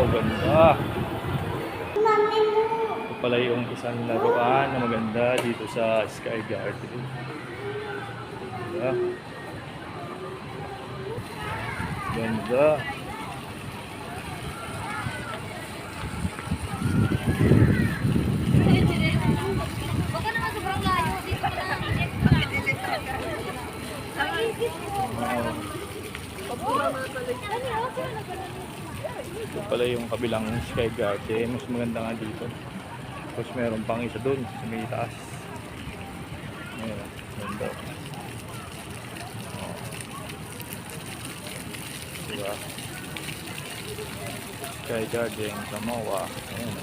Wow, ganda. Ito pala yung isang laruan na maganda dito sa Sky Garden. Ganda. Ganda. Ito pala yung kabilang Sky Garden. Mas maganda nga dito. Tapos meron pang isa dun sa may taas. Ayan, ganda. Diba? Sky Garden sa MOA. Ayan.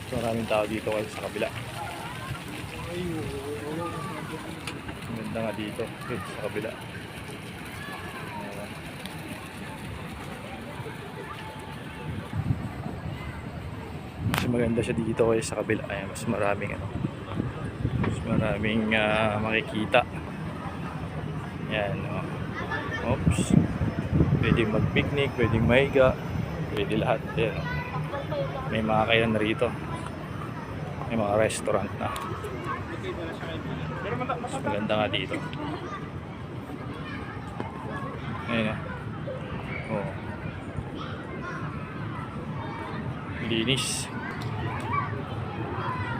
So, maraming tao dito kasi sa kabila. Ganda nga dito sa kabila. Mas maganda siya dito kasi sa kabila. Ayan, mas maraming makikita. Yan, oops. Pwedeng mag-picnic, pwedeng mahiga, pwede lahat. Yan, may mga kainan na rito. May mga restaurant na. Mas maganda nga dito. Ayan, oh. Linis.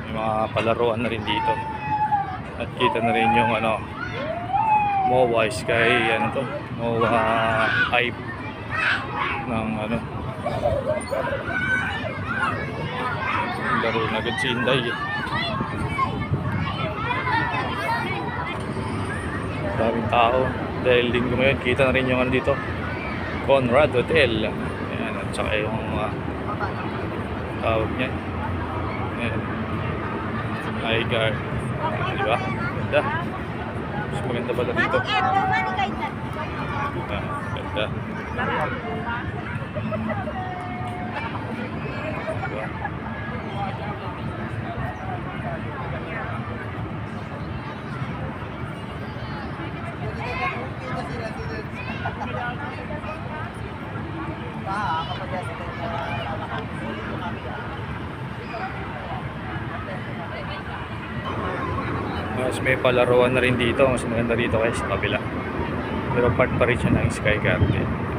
May mga palaruan na rin dito. At kita na rin yung MOA Sky, MOA hype ng laro na agad si Inday. Maraming tao dahil linggo ngayon. Kita na rin yung dito, Conrad Hotel. Ayan, at saka yung tawag niya. Ayan, iGuard. Diba? Ganda. Mas maganda pala dito. Ganda. Diba? Mas may palaruan na rin dito. Mas maganda dito kaysa sa kabila. Pero part pa rin siya ng Sky Garden.